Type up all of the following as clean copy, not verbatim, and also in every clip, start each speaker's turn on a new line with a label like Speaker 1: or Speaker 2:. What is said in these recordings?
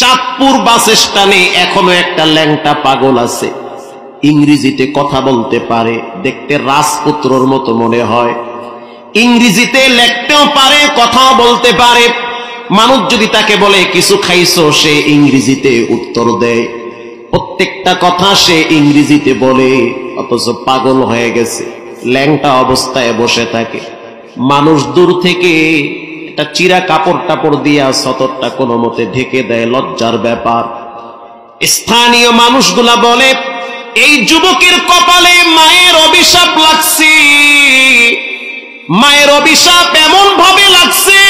Speaker 1: চাঁদপুর বাস স্ট্যান্ডে এখনো একটা ল্যাংটা পাগল আছে, ইংরেজিতে কথা বলতে পারে, দেখতে রাজপুত্রর মতো মনে হয়, ইংরেজিতে লিখতেও পারে, কথাও বলতে পারে। মানুষ যদি তাকে বলে কিছু খাইছো, সে ইংরেজিতে উত্তর দেয়, প্রত্যেকটা কথা সে ইংরেজিতে বলে, অথচ পাগল হয়ে গেছে, ল্যাংটা অবস্থায় বসে থাকে। মানুষ দূর থেকে একটা চিরা কাপড় টাপড় দিয়া সতরটা কোনো মতে ঢেকে দেয়, লজ্জার ব্যাপার। স্থানীয় মানুষগুলা বলে এই যুবকের কপালে মায়ের অভিশাপ লাগছে, মায়ের অভিশাপ এমন ভাবে লাগছে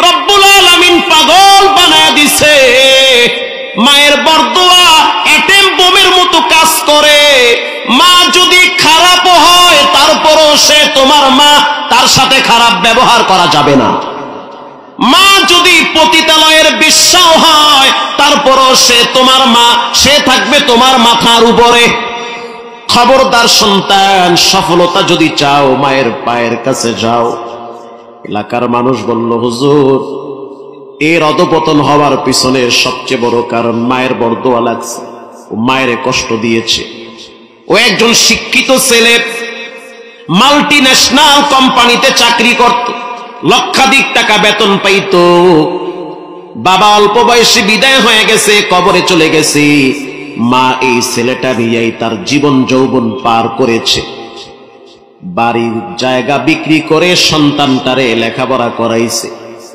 Speaker 1: রব্বুল আলামিন পাগল বানায় দিছে। মায়ের বরদোয়া এটেম বোমের মতো কাজ করে। মা যদি খারাপ হয় তারপরও সে তোমার মা, তার সাথে খারাপ ব্যবহার করা যাবে না। মা যদি পতিতালয়ের বেশ্যা হয় তারপরও সে তোমার মা, সে থাকবে তোমার মাথার উপরে। খবরদার সন্তান, সফলতা যদি চাও মায়ের পায়ের কাছে যাও। এলাকার মানুষ বলল, হুজুর এর অধপতন হওয়ার পিছনে সবচেয়ে বড় কারণ মায়ের বরদোয়া লাগছে, ও মায়ের কষ্ট দিয়েছে। ও একজন শিক্ষিত ছেলে, মাল্টি ন্যাশনাল কোম্পানিতে চাকরি করত, লক্ষাধিক টাকা বেতন পাইত। বাবা অল্প বয়সে বিদায় হয়ে গেছে, কবরে চলে গেছে। মা এই ছেলেটা নিয়েই তার জীবন যৌবন পার করেছে। বাড়ির জায়গা বিক্রি করে সন্তানটারে লেখাপড়া করাইছে।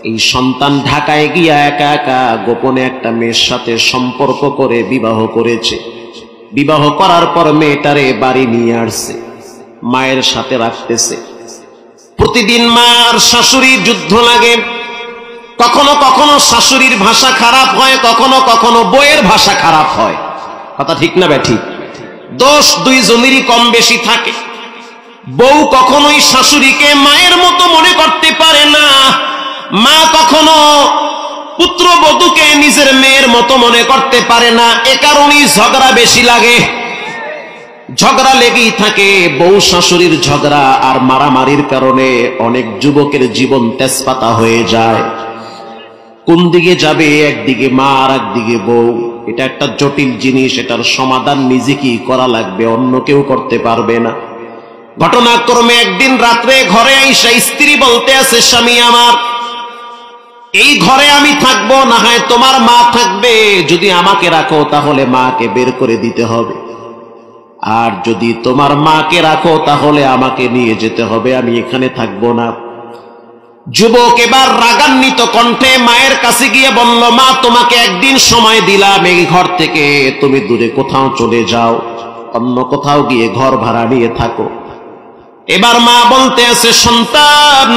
Speaker 1: এই সন্তান ঢাকায় গিয়া একা একা গোপনে একটা মেয়ের সাথে সম্পর্ক করে বিবাহ করেছে। বিবাহ করার পর মেয়েটারে বাড়ি নিয়ে আসছে, মায়ের সাথে রাখতেছে। প্রতিদিন মার শাশুড়ির যুদ্ধ লাগে। কখনো কখনো শাশুড়ির ভাষা খারাপ হয়, কখনো কখনো বউয়ের ভাষা খারাপ হয়। কথা ঠিক না ব্যাঠিক? দোষ দুইজনেরই কম বেশি থাকে। বউ কখনোই শাশুড়িকে মায়ের মতো মনে করতে পারে না, মা কখনো পুত্রবধূকে নিজের মেয়ের মতো মনে করতে পারে না। এ কারণেই ঝগড়া বেশি লাগে, ঝগড়া লেগেই থাকে। বউ শাশুড়ির ঝগড়া আর মারামারির কারণে অনেক যুবকের জীবন তেজপাতা হয়ে যায়। কোন দিকে যাবে, একদিকে মা আর একদিকে বউ, এটা একটা জটিল জিনিস। এটার সমাধান নিজেকেই করা লাগবে, অন্য কেউ করতে পারবে না। ঘটনাক্রমে একদিন রাত্রে ঘরে আইসা স্ত্রী বলতে আছে, স্বামী আমার, এই ঘরে আমি থাকবো না, হয় তোমার মা থাকবে। যদি আমাকে রাখো তাহলে মাকে বের করে দিতে হবে, আর যদি তোমার মাকে রাখো তাহলে আমাকে নিয়ে যেতে হবে, আমি এখানে থাকবো না। যুবক এবার রাগান্বিত কণ্ঠে মায়ের কাছে গিয়ে বলল, মা তোমাকে একদিন সময় দিলাম, এই ঘর থেকে তুমি দূরে কোথাও চলে যাও, অন্য কোথাও গিয়ে ঘর ভাড়া নিয়ে থাকো। এবার মা বলতে আছে, সন্তান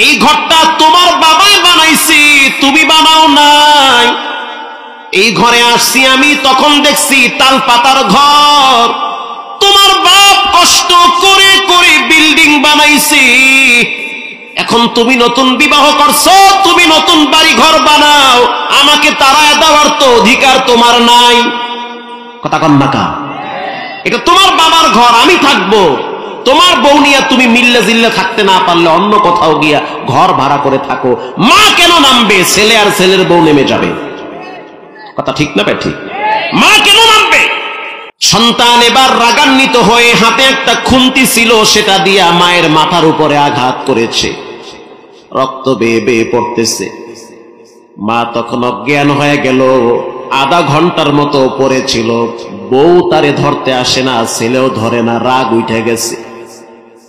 Speaker 1: এই ঘরটা তোমার বাবাই বানাইছি, তুমি বানাও নাই। এই ঘরে আসছি আমি, তখন দেখছি তাল পাতার ঘর, তোমার বাপ কষ্ট করে করে বিল্ডিং বানাইছি। এখন তুমি নতুন বিবাহ করছো, তুমি নতুন বাড়ি ঘর বানাও, আমাকে তাড়ায় দেওয়ার তো অধিকার তোমার নাই। কথা কন না কা? এটা তোমার বাবার ঘর, আমি থাকবো। তোমার বউ নিয়ে তুমি মিল্লে জিল্লে থাকতে না পারলে অন্য কোথাও গিয়া ঘর ভাড়া করে থাকো। মা কেন নামবে? ছেলে আর ছেলের বউ নেমে যাবে। কথা ঠিক না ভাই? ঠিক। মা কেন নামবে? সন্তান এবার রাগান্বিত হয়ে হাতে একটা খুন্তি ছিল, সেটা দিয়া মায়ের মাথার উপরে আঘাত করেছে। রক্ত বেয়ে বেয়ে পড়তেছে। মা তখন অজ্ঞান হয়ে গেল। আধা ঘন্টার মতো পড়েছিল। বউ তারে ধরতে আসে না, ছেলেও ধরে না, রাগ উঠে গেছে।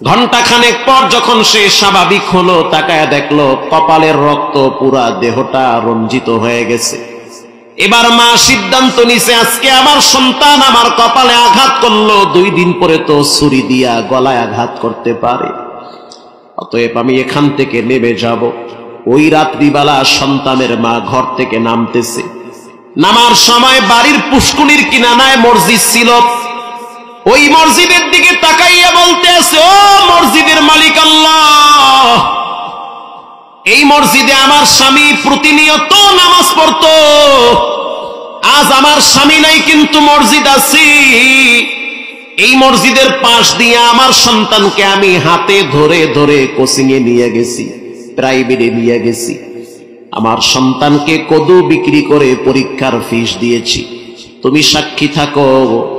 Speaker 1: ঘন্টা খানেক পর যখন সে স্বাভাবিক হলো, তাকায় দেখলো কপালের রক্ত পুরা দেহটা রঞ্জিত হয়ে গেছে। এবার মা সিদ্ধান্ত নিছে, আজকে আমার সন্তান আমার কপালে আঘাত করলো, 2 দিন পরে তো ছুরি দিয়া গলায় আঘাত করতে পারে, অতএব আমি এখান থেকে নেমে যাব। ওই রাত্রিবেলা সন্তানের মা ঘর থেকে নামতেছে। নামার সময় বাড়ির পুষ্কুনির কিনারায় মসজিদ ছিল। ওই মসজিদের দিকে তাকাইয়া বলতে আছে, ও মসজিদের মালিক আল্লাহ, এই মসজিদে আমার স্বামী প্রতিনিয়ত নামাজ পড়তো, আজ আমার স্বামী নাই কিন্তু মসজিদ আছি। এই মসজিদের পাশ দিয়ে আমার সন্তানকে আমি হাতে ধরে ধরে কোচিং এ নিয়ে গেছি, প্রাইভেটে নিয়ে গেছি। আমার সন্তানকে কদু বিক্রি করে পরীক্ষার ফিস দিয়েছি, তুমি সাক্ষী থাকো।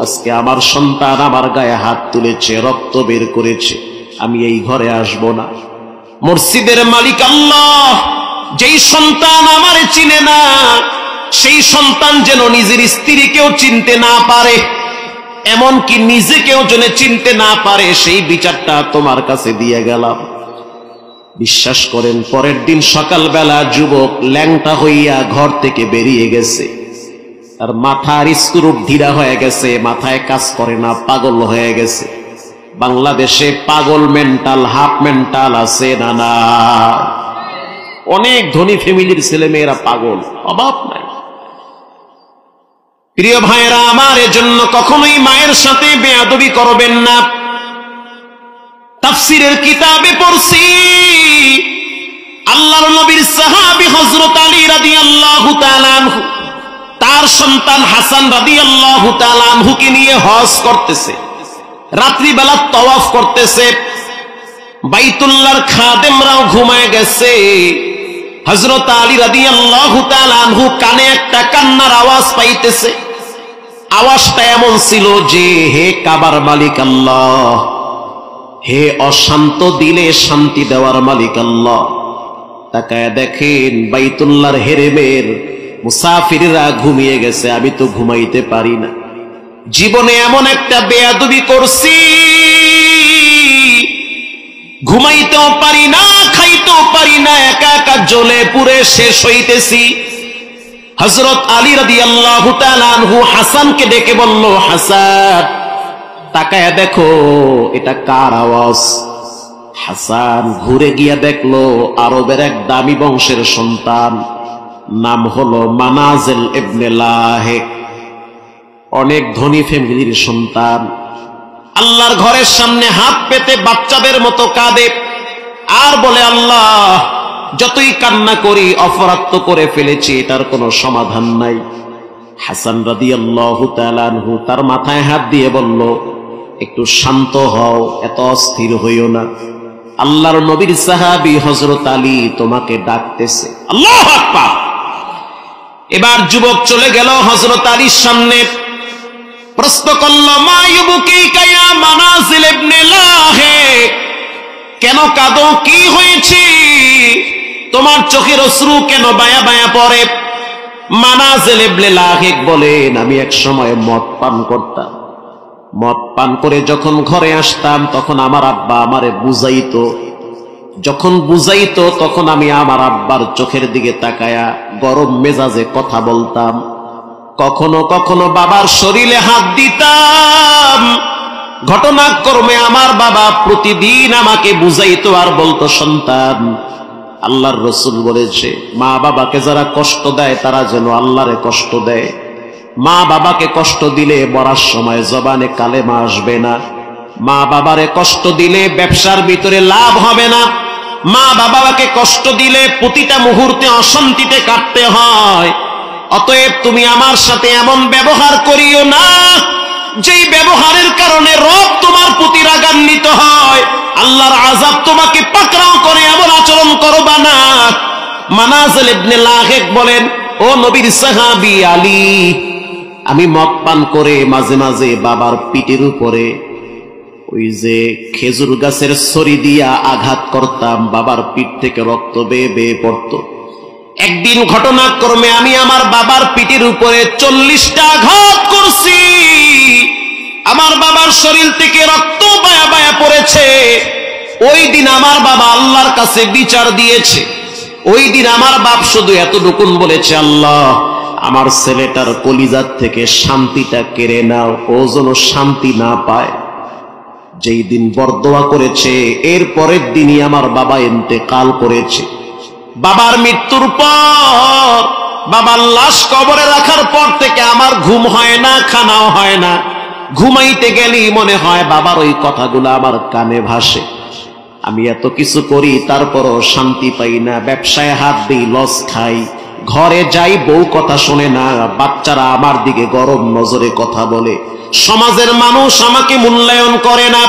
Speaker 1: আজকে আমার সন্তান আমার গায়ে হাত তুলেছে, রক্ত বের করেছে, আমি এই ঘরে আসব না। মসজিদের মালিক আল্লাহ, যেই সন্তান আমারে চিনে না সেই সন্তান যেন নিজের স্ত্রীকেও চিনতে না পারে, এমনকি নিজেকেও যেন চিনতে না পারে, সেই বিচারটা তোমার কাছে দিয়ে গেলাম। বিশ্বাস করেন, পরের দিন সকালবেলা যুবক ল্যাংটা হইয়া ঘর থেকে বেরিয়ে গেছে। আর মাথার স্ক্রু ঢিলা হয়ে গেছে, মাথায় কাজ করে না, পাগল হয়ে গেছে। বাংলাদেশে পাগল মেন্টাল, হাফ মেন্টাল আছে না? না, অনেক ধনী ফ্যামিলির ছেলে মেয়েরা পাগল, অভাব নাই। প্রিয় ভাইরা আমার, এজন্য কখনোই মায়ের সাথে বেয়াদবি করবেন না। তাফসীরের কিতাবে পড়ছি, আল্লাহর নবীর সাহাবী হযরত আলী রাদিয়াল্লাহু তাআলা আনহু তার সন্তান হাসান রাদিয়াল্লাহু তাআলা আনহুকে নিয়ে হজ করতেছে, রাত্রিবেলা তাওয়াফ করতেছে। বাইতুল্লাহর খাদেমরাও ঘুমায় গেছে। হযরত আলী রাদিয়াল্লাহু তাআলা আনহু কানে একটা কান্নার আওয়াজ পাইতেছে। আওয়াজটা এমন ছিল যে, হে কাবার মালিক আল্লাহ, হে অশান্ত দিলে শান্তি দেওয়ার মালিক আল্লাহ, তাকায় দেখেন বাইতুল্লাহর হেরেমের মুসাফিররা ঘুমিয়ে গেছে, আমি তো ঘুমাইতে পারি না। জীবনে এমন একটা বেয়াদবি করছি, ঘুমাইতেও পারি না, খাইতেও পারি না, একা একা জ্বলে পুড়ে শেষ হইতেছি। হযরত আলী রাদিয়াল্লাহু তাআলা আনহু হাসানকে ডেকে বলল, হাসান, তাকায় দেখো এটা কার আওয়াজ। হাসান ঘুরে গিয়া দেখলো আরবের এক দামি বংশের সন্তান, নাম হলো মানাজেল ইবনে লাহেক, অনেক ধনী ফ্যামিলির সন্তান। আল্লাহর ঘরের সামনে হাত পেতে বাচ্চাদের মতো কাঁদে আর বলে, আল্লাহ, যতই কান্না করি অপরাধ তো করে ফেলেছি, এটার কোনো সমাধান নাই। হাসান রাদিয়াল্লাহু তাআলা আনহু তার মাথায় হাত দিয়ে বলল, একটু শান্ত হও, এত অস্থির হইও না, আল্লাহর নবীর সাহাবী হযরত আলী তোমাকে ডাকতেছে। আল্লাহু আকবার। এবার যুবক চলে গেল হযরত আলীর সামনে, প্রশ্ন করল, মা ইউবকিকা ইয়া মানাজিল ইবনে লাহেক, কেন কাঁদো, কি হয়েছে, তোমার চোখের অশ্রু কেন বায়া বায়া পড়ে? মানাজিল ইবনে লাহেক বলেন, আমি এক সময় মদ পান করতাম, মদ পান করে যখন ঘরে আসতাম তখন আমার আব্বা আমারে বুঝাইতো, যখন বুঝাইতো তখন আমি আমার আব্বার চোখের দিকে তাকায়া গরম মেজাজে কথা বলতাম, কখনো কখনো বাবার শরীরে হাত দিতাম। ঘটনাক্রমে আমার বাবা প্রতিদিন আমাকে বুঝাইতো আর বলতো, সন্তান, আল্লাহর রাসূল বলেছে, মা বাবাকে যারা কষ্ট দেয় তারা যেন আল্লাহরে কষ্ট দেয়। মা বাবাকে কষ্ট দিলে মরার সময় জবানে কালেমা আসবে না, মা বাবারে কষ্ট দিলে ব্যবসার ভিতরে লাভ হবে না, মা বাবাকে কষ্ট দিলে প্রতিটা মুহূর্তে অশান্তিতে কাটতে হয়। অতএব তুমি আমার সাথে এমন ব্যবহার করিও না যেই ব্যবহারের কারণে রব তোমার প্রতি রাগান্বিত হয়, আল্লাহর আযাব তোমাকে পাকড়াও করে, এমন আচরণ করবা না। মানাজিল ইবনে লাহেক বলেন, ও নবীর সাহাবী আলী, আমি মদ পান করে মাঝে মাঝে বাবার পিঠের উপরে ওই যে খেজুর গাছের ছড়ি দিয়া আঘাত করতাম, বাবার পিঠ থেকে রক্ত বেয়ে বেয়ে পড়ত। একদিন ঘটনাক্রমে আমি আমার বাবার পিঠের উপরে 40টা আঘাত করছি, আমার বাবার শরীর থেকে রক্ত বায়া বায়া পড়েছে। ওই দিন আমার বাবা আল্লাহর কাছে বিচার দিয়েছে। ওই দিন আমার বাপ শুধু এতটুকুন বলেছে, আল্লাহ, আমার ছেলেটার কলিজার থেকে শান্তিটা কেড়ে নাও, ও যেন শান্তি না পায়। যেই দিন বরদোয়া করেছে এর পরের দিনই আমার বাবা ইন্তেকাল করেছে। বাবার মৃত্যুর পর, বাবার লাশ কবরে রাখার পর থেকে আমার ঘুম হয় না, খানাও হয় না। ঘুমাইতে গেলেই মনে হয় বাবার ওই কথাগুলো আমার কানে ভাসে। আমি এত কিছু করি তারপরও শান্তি পাই না, ব্যবসায় হাত দিই, লস খাই, ঘরে যাই, বউ কথা শোনে না, বাচ্চারা আমার দিকে গরম নজরে কথা বলে, সমাজের মানুষ আমাকে মূল্যায়ন করে না।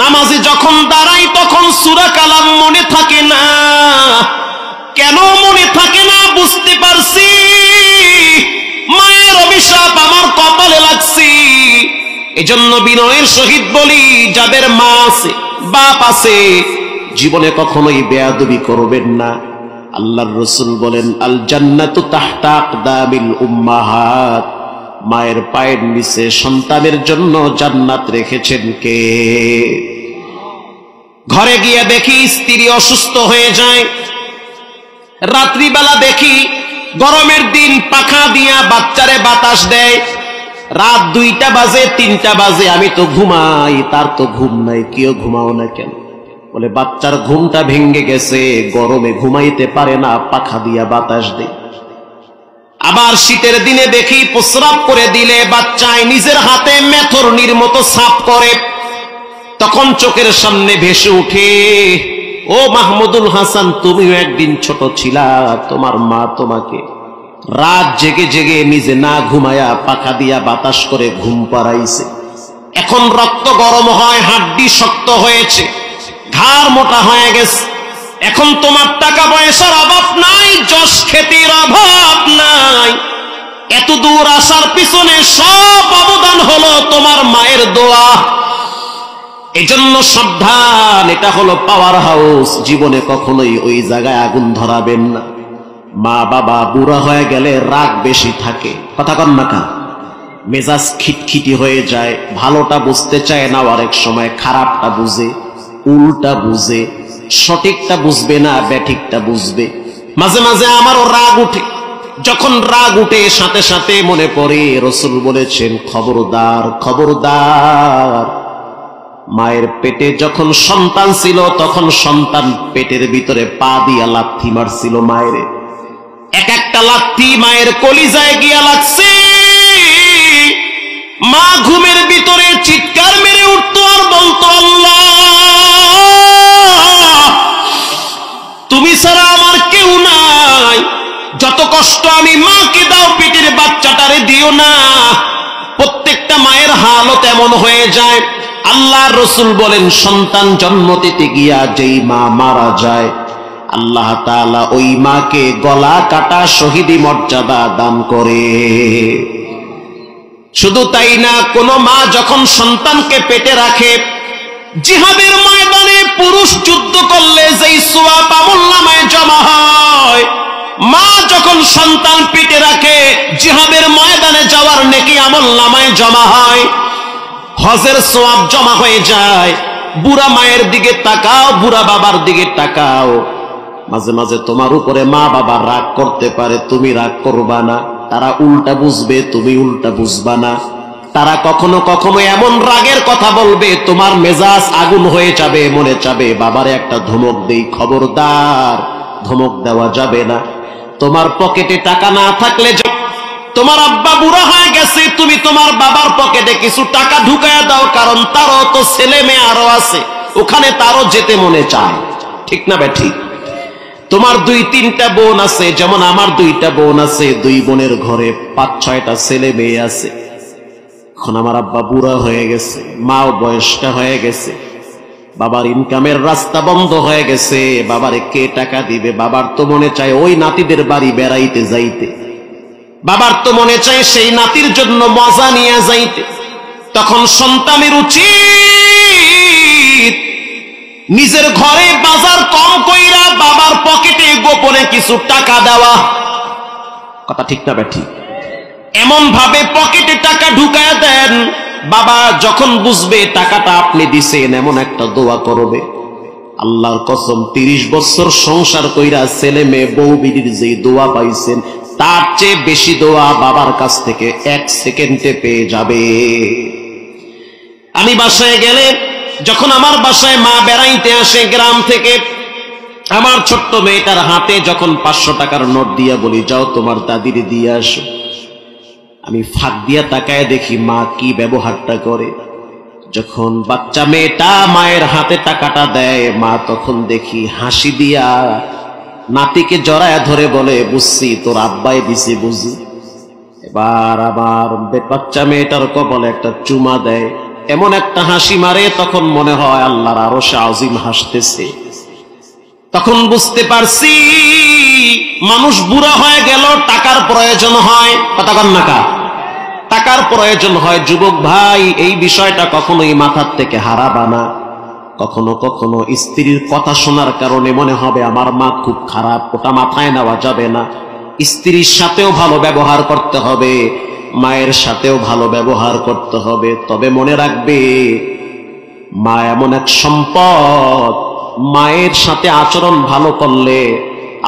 Speaker 1: নামাজে যখন দাঁড়াই তখন সূরা কালাম মনে থাকে না, কেন মনে থাকে না বুঝতে পারছি, মায়ের অভিশাপ আমার কপালে লাগছে। এজন্য বিনয়ের সহিত বলি, যাদের মা আছে বাপ আছে জীবনে কখনোই বেয়াদবি করবেন না। আল্লাহর রাসূল বলেন, আল জান্নাতু তাহতা আকদামিল উম্মাহাত, মায়ের পায়ের নিচে সন্তানের জন্য জান্নাত রেখেছেন কে? ঘরে গিয়ে দেখি স্ত্রী অসুস্থ হয়ে যায়, রাত্রিবেলা দেখি গরমের দিন পাখা দিয়া বাচ্চারে বাতাস দেয়, রাত 2টা বাজে 3টা বাজে আমি তো ঘুমাই, তার তো ঘুম নাই। কেউ ঘুমাও না কেন? বলে বাচ্চার ঘুমটা ভেঙে গেছে, গরমে ঘুমাইতে পারে না, পাখা দিয়া বাতাস দেয়। আবার শীতের দিনে দেখি প্রস্রাব করে দিলে বাচ্চায় নিজের হাতে মেথরনির মতো সাফ করে, তখন চোখের সামনে ভেসে উঠে, ও মাহমুদুল হাসান, তুমিও একদিন ছোট ছিলা, তোমার মা তোমাকে রাত জেগে জেগে নিজে না ঘুমায়া পাখা দিয়া বাতাস করে ঘুম পাড়াইছে। এখন রক্ত গরম হয়, হাড্ডি শক্ত হয়েছে, ঘাড় মোটা হয়ে গেছে। এখন তোমার টাকা পয়সার অভাব নাই, যশ খ্যাতির অভাব নাই, এত দূর আসার পিছনে সব অবদান হলো তোমার মায়ের দোয়া। এজন্য সাবধান, এটা হলো পাওয়ার হাউস, জীবনে কখনোই ওই জায়গায় আগুন ধরাবেন না। মা বাবা বুড়া হয়ে গেলে রাগ বেশি থাকে, কথা কন না কা, মেজাজ খিটখিটি হয়ে যায়, ভালোটা বুঝতে চায় না, আরেক সময় খারাপটা বুঝে, উল্টা বুঝে, সঠিকটা বুঝবে না, ব্যাঠিকটা বুঝবে। মাঝে মাঝে আমারও রাগ উঠে, যখন রাগ উঠে সাথে সাথে মনে পড়ে রাসূল বলেছেন, খবরদার খবরদার, মায়ের পেটে যখন সন্তান ছিল তখন সন্তান পেটের ভিতরে পা দিয়া লাথি মারছিল মায়েরে, এক একটা লাথি মায়ের কলিজায় গিয়া লাগছে। মা ঘুমের ভিতরে চিৎকার মেরে উঠতো আর বলতো, আল্লাহ তুমি ছাড়া আমার কেউ নাই, যত কষ্ট আমি মাকে দাও, পেটের বাচ্চাটারে দিও না। প্রত্যেকটা মায়ের হালত এমন হয়ে যায়। আল্লাহর রাসূল বলেন, সন্তান জন্ম দিতে গিয়া যেই মা মারা যায়, আল্লাহ তাআলা ওই মাকে গলা কাটা শহীদি মর্যাদা দান করে। শুধু তাই না, কোন মা যখন সন্তানকে পেটে রাখে, জিহাদের ময়দানে পুরুষ যুদ্ধ করলে যেই সওয়াব আমলনামায় জমা হয়, মা যখন সন্তান পেটে রাখে জিহাদের ময়দানে যাওয়ার নেকি আমলনামায় জমা হয়, হজের সওয়াব জমা হয়ে যায়। বুড়া মায়ের দিকে তাকাও, বুড়া বাবার দিকে তাকাও, মাঝে মাঝে তোমার উপরে মা বাবা রাগ করতে পারে, তুমি রাগ করবা না, তারা উল্টা বুঝবে, তুমি উল্টা বুঝবা না। তারা কখনো কখনো এমন রাগের কথা বলবে, তোমার মেজাজ আগুন হয়ে যাবে, মনে চাবে বাবারে একটা ধমক দেই। খবরদার, ধমক দেওয়া যাবে না। তোমার পকেটে টাকা না থাকলে, তোমার আব্বা বুড়া হয়ে গেছে, তুমি তোমার বাবার পকেটে কিছু টাকা ঢুকায়া দাও, কারণ তারও তো ছেলে মেয়ে আরো আছে, ওখানে তারও যেতে মনে চায়, ঠিক না বেঠিক? তোমার 2-3টা বোন আছে, যেমন আমার 2টা বোন আছে, 2 বোনের ঘরে 5-6টা ছেলে মেয়ে আছে। এখন আমার আব্বা বুড়া হয়ে গেছে, মাও বয়স্কা হয়ে গেছে, বাবার ইনকামের রাস্তা বন্ধ হয়ে গেছে, বাবারে কে টাকা দিবে? বাবার তো মনে চায় ওই নাতিদের বাড়ি বেড়াইতে যাইতে, বাবার তো মনে চায় সেই নাতির জন্য মজা নিয়ে যাইতে। তখন সন্তানের উচিত নিজের ঘরে বাজার কম কইরা বাবার পকেটে গোপনে কিছু টাকা দেওয়া, কথা ঠিক না বেঠিক? এমন ভাবে পকেটে টাকা ঢুকায় দেন, বাবা যখন বুঝবে টাকাটা আপনি দিছেন, এমন একটা দোয়া করবে, আল্লাহর কসম 30 বছর সংসার কইরা ছেলে মেয়ে বউ বিবির যে দোয়া পাইছেন, তার চেয়ে বেশি দোয়া বাবার কাছ থেকে 1 সেকেন্ডে পেয়ে যাবে। আমি বাসায় গেলে, যখন আমার বাসায় মা বেড়াইতে আসে গ্রাম থেকে, আমার ছোট্ট মেয়েটার হাতে যখন 500 টাকার নোট দিয়া বলি, যাও তোমার দাদির দিয়ে আসো, আমি ফাঁক দিয়া তাকায় দেখি মা কি ব্যবহারটা করে। যখন বাচ্চা মেয়েটা মায়ের হাতে টাকাটা দেয়, মা তখন দেখি হাসি দিয়া নাতিকে জড়ায় ধরে বলে, বুঝছি তোর আব্বাই দিছে বুঝি। এবার আমার বাচ্চা মেয়েটার কপালে একটা চুমা দেয়, এমন একটা হাসি মারে, তখন মনে হয় আল্লাহর আরশে আজিম হাসতেছে। তখন বুঝতে পারছি মানুষ বুড়া হয়ে গেল টাকার প্রয়োজন হয়, কথা কন না কা? টাকার প্রয়োজন হয়। যুবক ভাই, এই বিষয়টা কখনোই মাথার থেকে হারাবা না। কখনো কখনো স্ত্রীর কথা শোনার কারণে মনে হবে আমার মা খুব খারাপ, ওটা মাথায় নেওয়া যাবে না। স্ত্রীর সাথেও ভালো ব্যবহার করতে হবে, মায়ের সাথেও ভালো ব্যবহার করতে হবে। তবে মনে রাখবে, মা এমন এক সম্পদ, মায়ের সাথে আচরণ ভালো করলে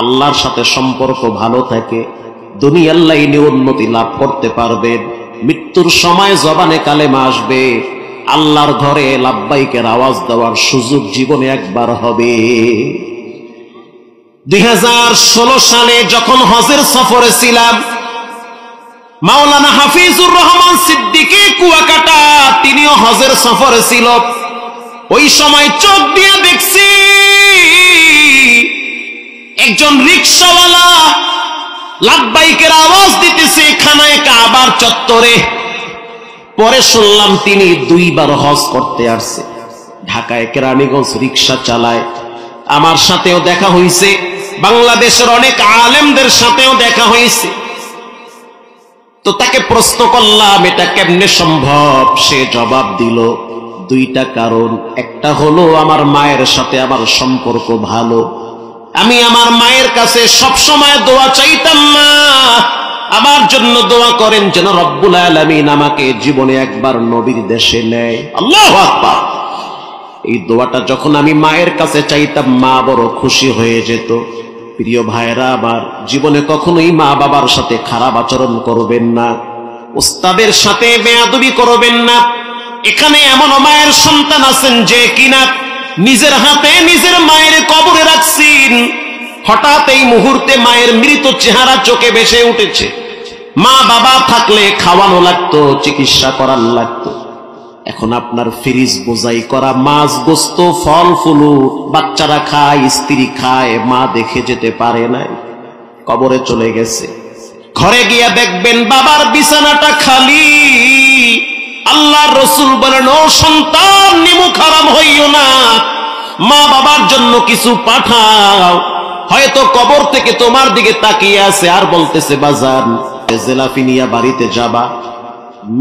Speaker 1: আল্লাহর সাথে সম্পর্ক ভালো থাকে, দুনিয়ার লাইনে উন্নতি লাভ করতে পারবেন। মৃত্যুর সময় জবানে কালেমা আসবে, আল্লাহর ঘরে লাব্বাইকের আওয়াজ দেওয়ার সুযোগ জীবনে একবার হবে। 2016 সালে যখন হজের সফরে ছিলাম, মাওলানা হাফিজুর রহমান সিদ্দিকী কুয়াকাটা, তিনিও হজের সফরে ছিল। ওই সময় চোখ দিয়ে দেখছি একজন রিকশাওয়ালা লাব্বাইকের আওয়াজ দিতেছে খানায়ে কাবার চত্বরে। পরে শুনলাম তিনি 2 বার হজ করতে আসছে, ঢাকায় কেরানীগঞ্জ রিকশা চালায়। আমার সাথেও দেখা হয়েছে, বাংলাদেশের অনেক আলেমদের সাথেও দেখা হয়েছে। তো তাকে প্রশ্ন করলাম এটা কেমনে সম্ভব? সে জবাব দিল 2টা কারণ। একটা হলো আমার মায়ের সাথে আমার সম্পর্ক ভালো, আমি আমার মায়ের কাছে সব সময় দোয়া চাইতাম, মা আমার জন্য দোয়া করেন যেন রব্বুল আলামিন আমাকে জীবনে একবার নবীর দেশে নেয়। আল্লাহু আকবার। এই দোয়াটা যখন আমি মায়ের কাছে চাইতাম, মা বড় খুশি হয়ে যেত। প্রিয় ভাইরা আমার, জীবনে কখনোই মা বাবার সাথে খারাপ আচরণ করবেন না, উস্তাদের সাথে বেয়াদবি করবেন না। এখানে এমন মায়ের সন্তান আছেন যে কিনা নিজের হাতে নিজের মায়ের কবরে রাখছেন, হঠাৎ এই মুহূর্তে মায়ের মৃত চেহারা চোখে ভেসে উঠেছে। মা বাবা থাকলে খাওয়ানো লাগতো, চিকিৎসা করার লাগতো। এখন আপনার ফ্রিজ বোঝাই করা মাছ, গোস্ত, ফল ফুলুর বাচ্চারা খায়, স্ত্রী খায়, মা দেখে যেতে পারে নাই, কবরে চলে গেছে। ঘরে গিয়া দেখবেন বাবার বিছানাটা খালি। আল্লাহর রাসূল বলেন, ও সন্তান, নিমুখ হারাম হইও না, মা বাবার জন্য কিছু পাঠাও। হয়তো কবর থেকে তোমার দিকে তাকিয়ে আছে আর বলতেছে, বাজান জেলাপি নিয়ে বাড়িতে যাবা,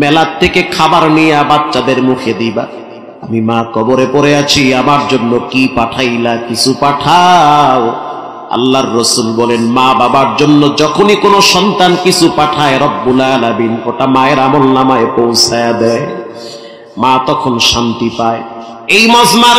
Speaker 1: মেলার থেকে খাবার নিয়ে বাচ্চাদের মুখে দিবা। আমি মা কবরে পড়ে আছি, আমার জন্য কি পাঠাইলা? কিছু পাঠাও। আল্লাহর রাসূল বলেন, মা বাবার জন্য যখনই কোনো সন্তান কিছু পাঠায়, রব্বুল আলামিন ওটা মায়ের আমলনামায় পৌঁছায় দেয়, মা তখন শান্তি পায়। এই মজমার